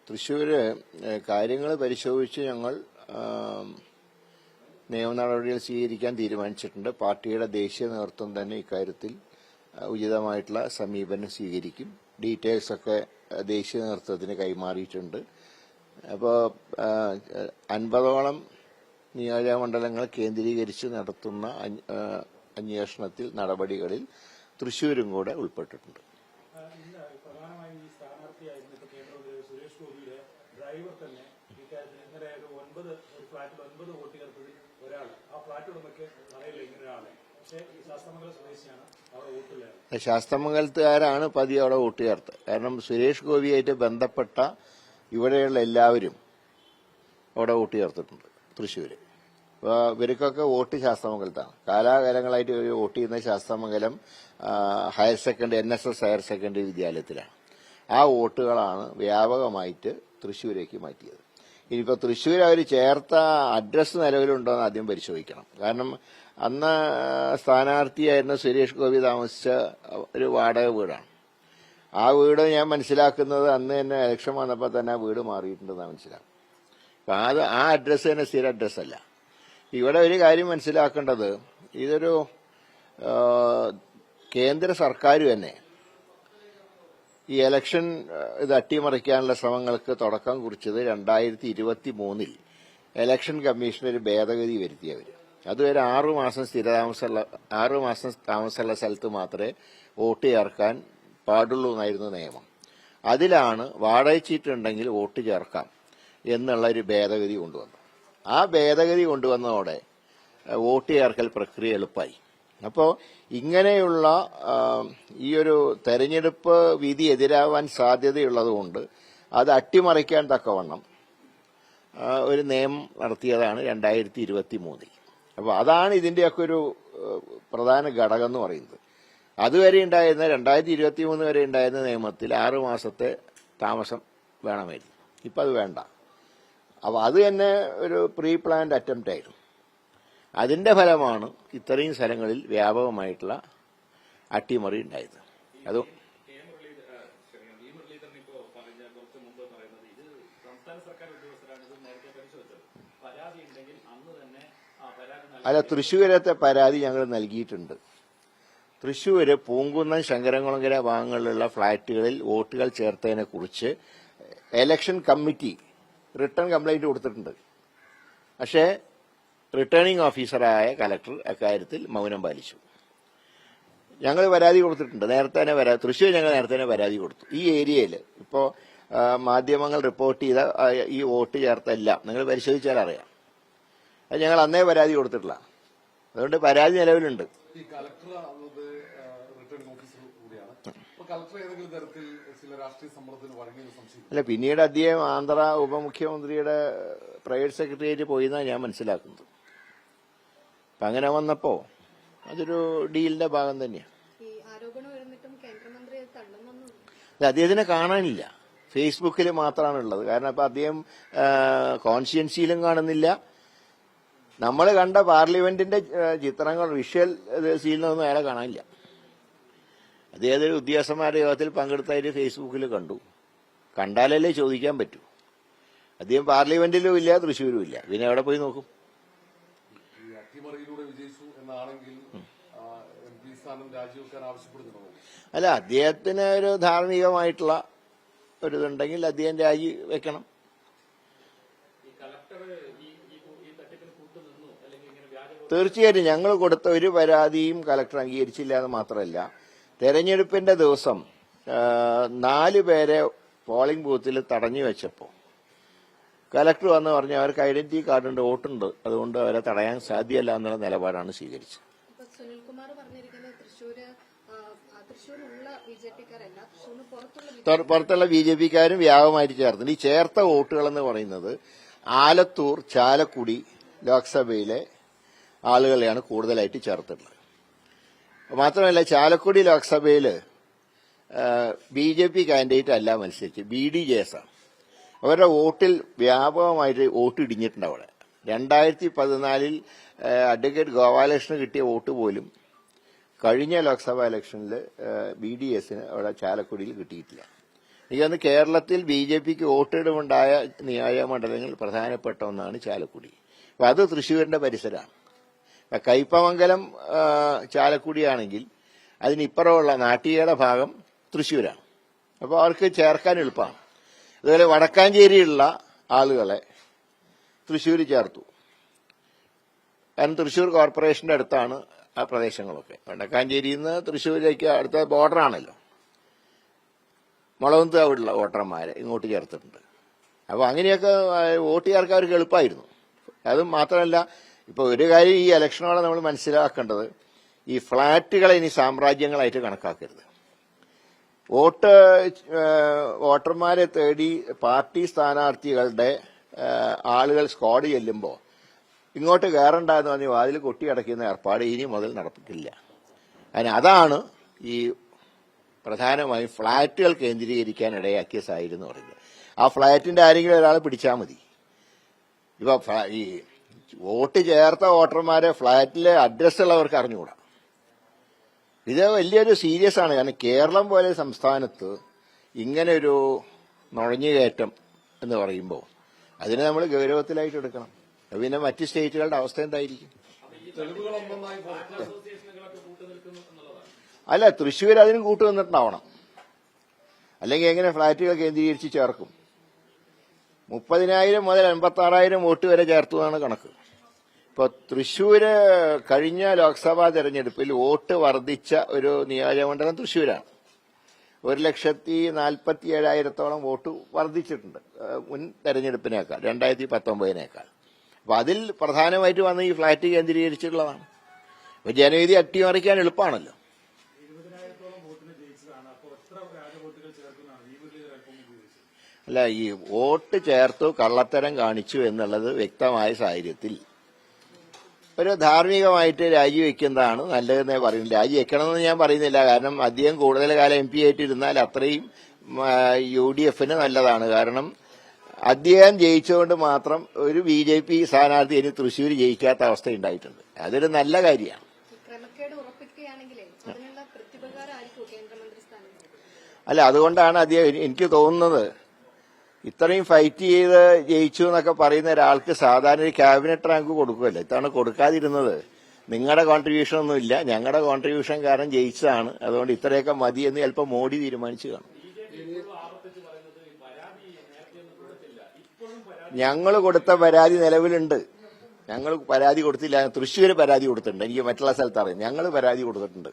തൃശ്ശൂര് കാര്യങ്ങൾ പരിശോധിച്ച് ഞങ്ങൾ നിയമ നടപടികൾ സ്വീകരിക്കാൻ തീരുമാനിച്ചിട്ടുണ്ട്. പാർട്ടിയുടെ ദേശീയ നേതൃത്വം തന്നെ ഇക്കാര്യത്തിൽ ഉചിതമായിട്ടുള്ള സമീപനം സ്വീകരിക്കും. ഡീറ്റെയിൽസൊക്കെ ദേശീയ നേതൃത്വത്തിന് കൈമാറിയിട്ടുണ്ട്. അപ്പോൾ 50ഓളം നിയോജകമണ്ഡലങ്ങൾ കേന്ദ്രീകരിച്ച് നടത്തുന്ന അന്വേഷണത്തിൽ നടപടികളിൽ തൃശ്ശൂരും കൂടെ ഉൾപ്പെട്ടിട്ടുണ്ട്. ഡ്രൈവർ തന്നെ ഇക്കാര്യത്തിൽ ഇന്നലെ ഒരു ഫ്ളാറ്റിൽ 9 വോട്ട് ചേർത്തതിൽ ഒരാൾ ആ ഫ്ളാറ്റ് ഉടമയ്ക്ക് അറിയില്ല ഇങ്ങനെ ഒരാളെ. പക്ഷേ ഈ ശാസ്തമംഗലം സ്വദേശിയാണ് അവിടെ വോട്ടില്ലായിരുന്നു. ശാസ്തമംഗലത്തുകാരാണ് പതിയെ അവിടെ വോട്ട് ചേർത്തത്. കാരണം സുരേഷ് ഗോപിയായിട്ട് ബന്ധപ്പെട്ട ഇവിടെയുള്ള എല്ലാവരും അവിടെ വോട്ട് ചേർത്തിട്ടുണ്ട് തൃശ്ശൂര്. അപ്പോൾ ഇവർക്കൊക്കെ വോട്ട് ശാസ്തമംഗലത്താണ്. കാലാകാലങ്ങളായിട്ട് ഇവർ വോട്ട് ചെയ്യുന്ന Sasthamangalam higher secondary NSS higher secondary വിദ്യാലയത്തിലാണ്. ആ വോട്ടുകളാണ് വ്യാപകമായിട്ട് തൃശ്ശൂരേക്ക് മാറ്റിയത്. ഇനിയിപ്പോൾ തൃശ്ശൂർ അവർ ചേർത്ത അഡ്രസ്സ് നിലവിലുണ്ടോ എന്ന് ആദ്യം പരിശോധിക്കണം. കാരണം അന്ന് സ്ഥാനാർത്ഥിയായിരുന്ന സുരേഷ് ഗോപി താമസിച്ച ഒരു വാടക വീടാണ്. ആ വീട് ഞാൻ മനസ്സിലാക്കുന്നത് അന്ന് തന്നെ ഇലക്ഷൻ വന്നപ്പോൾ തന്നെ ആ വീട് മാറിയിട്ടുണ്ടെന്നാണ് മനസ്സിലാക്കുന്നത്. അപ്പം ആ അഡ്രസ്സ് തന്നെ സ്ഥിര അഡ്രസ്സല്ല. ഇവിടെ ഒരു കാര്യം മനസ്സിലാക്കേണ്ടത്, ഇതൊരു കേന്ദ്ര സർക്കാർ തന്നെ ഈ ഇലക്ഷൻ ഇത് അട്ടിമറിക്കാനുള്ള ശ്രമങ്ങൾക്ക് തുടക്കം കുറിച്ചത് 2023 ഇലക്ഷൻ കമ്മീഷൻ ഒരു ഭേദഗതി വരുത്തിയവർ. അതുവരെ 6 മാസം താമസമുള്ള സ്ഥലത്ത് മാത്രമേ വോട്ട് ചേർക്കാൻ പാടുള്ളൂ എന്നായിരുന്നു നിയമം. അതിലാണ് വാടക ചീട്ടുണ്ടെങ്കിൽ വോട്ട് ചേർക്കാം എന്നുള്ള ഒരു ഭേദഗതി കൊണ്ടുവന്നു. ആ ഭേദഗതി കൊണ്ടുവന്നതോടെ വോട്ട് ചേർക്കൽ പ്രക്രിയ എളുപ്പമായി. അപ്പോൾ ഇങ്ങനെയുള്ള ഈ ഒരു തെരഞ്ഞെടുപ്പ് വിധി എതിരാവാൻ സാധ്യതയുള്ളതുകൊണ്ട് അത് അട്ടിമറിക്കാൻ തക്കവണ്ണം ഒരു നിയമം നടത്തിയതാണ് 2023. അപ്പോൾ അതാണ് ഇതിന്റെയൊക്കെ ഒരു പ്രധാന ഘടകം എന്ന് പറയുന്നത്. അതുവരെ ഉണ്ടായിരുന്ന 2023 വരെ ഉണ്ടായിരുന്ന നിയമത്തിൽ 6 മാസത്തെ താമസം വേണമായിരുന്നു. ഇപ്പം അത് വേണ്ട. അപ്പോൾ അത് തന്നെ ഒരു പ്രീ പ്ലാൻഡ് അറ്റംപ്റ്റ് ആയിരുന്നു. അതിന്റെ ഫലമാണ് ഇത്രയും സ്ഥലങ്ങളിൽ വ്യാപകമായിട്ടുള്ള അട്ടിമറി ഉണ്ടായത്. അത് അല്ല, തൃശ്ശൂരത്തെ പരാതി ഞങ്ങൾ നൽകിയിട്ടുണ്ട്. തൃശ്ശൂര് പൂങ്കുന്നം ശങ്കരംകുളങ്ങര ഭാഗങ്ങളിലുള്ള ഫ്ളാറ്റുകളിൽ വോട്ടുകൾ ചേർത്തതിനെ കുറിച്ച് ഇലക്ഷൻ കമ്മിറ്റി റിട്ടേൺ കംപ്ലൈന്റ് കൊടുത്തിട്ടുണ്ട്. പക്ഷേ റിട്ടേണിംഗ് ഓഫീസറായ കലക്ടർ അക്കാര്യത്തിൽ മൗനം പാലിച്ചു. ഞങ്ങൾ പരാതി കൊടുത്തിട്ടുണ്ട്. നേരത്തെ തന്നെ തൃശ്ശൂർ ഞങ്ങൾ നേരത്തെ തന്നെ പരാതി കൊടുത്തു. ഈ ഏരിയയിൽ ഇപ്പോൾ മാധ്യമങ്ങൾ റിപ്പോർട്ട് ചെയ്ത ഈ വോട്ട് ചേർത്തെല്ലാം നിങ്ങൾ പരിശോധിച്ചാൽ അറിയാം. അത് ഞങ്ങൾ അന്നേ പരാതി കൊടുത്തിട്ടില്ല. അതുകൊണ്ട് പരാതി നിലവിലുണ്ട്. അല്ല, പിന്നീട് അദ്ദേഹം ആന്ധ്ര ഉപമുഖ്യമന്ത്രിയുടെ പ്രൈവറ്റ് സെക്രട്ടറിയേറ്റ് പോയിന്നാണ് ഞാൻ മനസ്സിലാക്കുന്നത്. അപ്പം അങ്ങനെ വന്നപ്പോ അതൊരു ഡീലിന്റെ ഭാഗം തന്നെയാണ്. അദ്ദേഹത്തിനെ കാണാനില്ല, ഫേസ്ബുക്കിൽ മാത്രമാണ് ഉള്ളത്. കാരണം ഇപ്പൊ അദ്ദേഹം കോൺസ്റ്റിറ്റ്യൻസിയിലും കാണുന്നില്ല. നമ്മൾ കണ്ട പാർലമെന്റിന്റെ ചിത്രങ്ങൾ വിഷ്വൽ സീനിലൊന്നും അയാളെ കാണാനില്ല. അദ്ദേഹത്തിന് ഉദ്യോഗസ്ഥന്മാരുടെ യോഗത്തിൽ പങ്കെടുത്തതിന് ഫേസ്ബുക്കിൽ കണ്ടു. കണ്ടാലല്ലേ ചോദിക്കാൻ പറ്റൂ. അദ്ദേഹം പാർലമെന്റിലും ഇല്ല, തൃശ്ശൂരും ഇല്ല. പിന്നെ എവിടെ പോയി നോക്കും? അല്ല, അദ്ദേഹത്തിന് ഒരു ധാർമ്മികമായിട്ടുള്ള ഒരിതുണ്ടെങ്കിൽ അദ്ദേഹം രാജി വെക്കണം. തീർച്ചയായിട്ടും ഞങ്ങൾ കൊടുത്ത ഒരു പരാതിയും കലക്ടർ അംഗീകരിച്ചില്ല എന്ന് മാത്രമല്ല, തെരഞ്ഞെടുപ്പിന്റെ ദിവസം 4 പേരെ പോളിംഗ് ബൂത്തിൽ തടഞ്ഞു വെച്ചപ്പോൾ കലക്ടർ വന്ന് പറഞ്ഞു അവർക്ക് ഐഡന്റിറ്റി കാർഡുണ്ട്, വോട്ടുണ്ട്, അതുകൊണ്ട് അവരെ തടയാൻ സാധ്യമല്ല എന്നുള്ള നിലപാടാണ് സ്വീകരിച്ചത്. പുറത്തുള്ള BJPക്കാരും വ്യാപകമായിട്ട് ചേർത്തിട്ടുണ്ട്. ഈ ചേർത്ത വോട്ടുകളെന്ന് പറയുന്നത് ആലത്തൂർ, ചാലക്കുടി ലോക്സഭയിലെ ആളുകളെയാണ് കൂടുതലായിട്ട് ചേർത്തിട്ടുള്ളത്. മാത്രമല്ല, ചാലക്കുടി ലോക്സഭയിൽ BJP കാൻഡിഡേറ്റ് അല്ല മത്സരിച്ച് BDJS ആണ്. അവരുടെ വോട്ടിൽ വ്യാപകമായിട്ട് വോട്ട് ഇടിഞ്ഞിട്ടുണ്ട്. അവിടെ 2014 അഡ്വക്കേറ്റ് ഗോപാലകൃഷ്ണന് കിട്ടിയ വോട്ട് പോലും കഴിഞ്ഞ ലോക്സഭാ ഇലക്ഷനിൽ BDSന് അവിടെ ചാലക്കുടിയിൽ കിട്ടിയിട്ടില്ല. എനിക്കൊന്ന് കേരളത്തിൽ BJPക്ക് വോട്ടിടമുണ്ടായ നിയോജകമണ്ഡലങ്ങളിൽ പ്രധാനപ്പെട്ട ഒന്നാണ് ചാലക്കുടി. അപ്പൊ അത് തൃശ്ശൂരിന്റെ പരിസരമാണ്. അപ്പൊ കയ്പമംഗലം ചാലക്കുടിയാണെങ്കിൽ അതിനിപ്പുറമുള്ള നാട്ടികയുടെ ഭാഗം തൃശ്ശൂരാണ്. അപ്പോൾ അവർക്ക് ചേർക്കാൻ എളുപ്പമാണ്. അതുപോലെ വടക്കാഞ്ചേരിയുള്ള ആളുകളെ തൃശ്ശൂർ ചേർത്തു. കാരണം തൃശ്ശൂർ കോർപ്പറേഷന്റെ അടുത്താണ് ആ പ്രദേശങ്ങളൊക്കെ. വടക്കാഞ്ചേരിയിൽ നിന്ന് തൃശ്ശൂരിലേക്ക് അടുത്ത ബോർഡറാണല്ലോ. മുളകുന്താവിലുള്ള വോട്ടർമാരെ ഇങ്ങോട്ട് ചേർത്തിട്ടുണ്ട്. അപ്പോൾ അങ്ങനെയൊക്കെ വോട്ട് ചേർക്കാൻ അവർക്ക് എളുപ്പമായിരുന്നു. അതും മാത്രമല്ല, ഇപ്പോൾ ഒരു കാര്യം ഈ ഇലക്ഷനോടെ നമ്മൾ മനസ്സിലാക്കേണ്ടത്, ഈ ഫ്ളാറ്റുകളെ ഇനി സാമ്രാജ്യങ്ങളായിട്ട് കണക്കാക്കരുത്. വോട്ടർമാരെ തേടി പാർട്ടി സ്ഥാനാർത്ഥികളുടെ ആളുകൾ സ്ക്വാഡ് ചെല്ലുമ്പോൾ ഇങ്ങോട്ട് കയറണ്ടെന്ന് പറഞ്ഞ് വാതിൽ കൊട്ടിയടയ്ക്കുന്ന ഏർപ്പാട് ഇനി മുതൽ നടപ്പിക്കില്ല. അതാണ് ഈ പ്രധാനമായും ഫ്ളാറ്റുകൾ കേന്ദ്രീകരിക്കാൻ ഇടയാക്കിയ സാഹചര്യം എന്ന് പറയുന്നത്. ആ ഫ്ളാറ്റിന്റെ ആരെങ്കിലും ഒരാളെ പിടിച്ചാൽ മതി. ഇപ്പൊ ഈ വോട്ട് ചേർത്ത വോട്ടർമാരെ ഫ്ളാറ്റിലെ അഡ്രസ് ഉള്ളവർക്ക് അറിഞ്ഞുകൂടാ. ഇത് വലിയൊരു സീരിയസ് ആണ്. കാരണം കേരളം പോലെ സംസ്ഥാനത്ത് ഇങ്ങനെ ഒരു നുഴഞ്ഞുകയറ്റം എന്ന് പറയുമ്പോൾ അതിനെ നമ്മൾ ഗൗരവത്തിലായിട്ട് എടുക്കണം. പിന്നെ മറ്റ് സ്റ്റേറ്റുകളുടെ അവസ്ഥ എന്തായിരിക്കും? അല്ല, തൃശ്ശൂർ അതിനും കൂട്ടുനിന്നിട്ടുണ്ടാവണം. അല്ലെങ്കിൽ എങ്ങനെ ഫ്ളാറ്റുകൾ കേന്ദ്രീകരിച്ച് ചേർക്കും? 30,000 മുതൽ 86,000 വോട്ട് വരെ ചേർത്തതാണ് കണക്ക്. ഇപ്പൊ തൃശ്ശൂര് കഴിഞ്ഞ ലോക്സഭാ തെരഞ്ഞെടുപ്പിൽ വോട്ട് വർദ്ധിച്ച ഒരു നിയോജകമണ്ഡലം തൃശ്ശൂരാണ്. 1,47,000 വോട്ട് വർദ്ധിച്ചിട്ടുണ്ട് മുൻ തെരഞ്ഞെടുപ്പിനേക്കാൾ, 2019 അപ്പൊ അതിൽ പ്രധാനമായിട്ട് വന്ന ഈ ഫ്ളാറ്റ് കേന്ദ്രീകരിച്ചിട്ടുള്ളതാണ്. അപ്പൊ ജനവിധി അട്ടിമറിക്കാൻ എളുപ്പമാണല്ലോ. അല്ല, ഈ വോട്ട് ചേർത്തു കള്ളത്തരം കാണിച്ചു എന്നുള്ളത് വ്യക്തമായ സാഹചര്യത്തിൽ ഒരു ധാർമ്മികമായിട്ട് രാജിവെക്കുന്നതാണ് നല്ലതെന്നേ പറയുന്നു. രാജിവെക്കണമെന്ന് ഞാൻ പറയുന്നില്ല. കാരണം അദ്ദേഹം കൂടുതൽ കാലം MP ആയിട്ടിരുന്നാൽ അത്രയും UDFന് നല്ലതാണ്. കാരണം അദ്ദേഹം ജയിച്ചുകൊണ്ട് മാത്രം ഒരു BJP സ്ഥാനാർത്ഥി ഇനി തൃശ്ശൂർ ജയിക്കാത്ത അവസ്ഥ ഉണ്ടായിട്ടുണ്ട്. അതൊരു നല്ല കാര്യമാണ്. അല്ല, അതുകൊണ്ടാണ് അദ്ദേഹം, എനിക്ക് തോന്നുന്നത്, ഇത്രയും ഫൈറ്റ് ചെയ്ത് ജയിച്ചു എന്നൊക്കെ പറയുന്ന ഒരാൾക്ക് സാധാരണ ഒരു ക്യാബിനറ്റ് റാങ്ക് കൊടുക്കുമല്ലോ. ഇത്തവണ കൊടുക്കാതിരുന്നത് നിങ്ങളുടെ കോൺട്രിബ്യൂഷൻ ഒന്നുമില്ല, ഞങ്ങളുടെ കോൺട്രിബ്യൂഷൻ കാരണം ജയിച്ചതാണ്, അതുകൊണ്ട് ഇത്രയൊക്കെ മതി എന്ന് ചിലപ്പോൾ മോഡി തീരുമാനിച്ചു കാണും. ഞങ്ങൾ കൊടുത്ത പരാതി നിലവിലുണ്ട്. ഞങ്ങൾ പരാതി കൊടുത്തില്ല. തൃശ്ശൂർ പരാതി കൊടുത്തിട്ടുണ്ട്. എനിക്ക് മറ്റുള്ള സ്ഥലത്ത് അറിയാം. ഞങ്ങൾ പരാതി കൊടുത്തിട്ടുണ്ട്.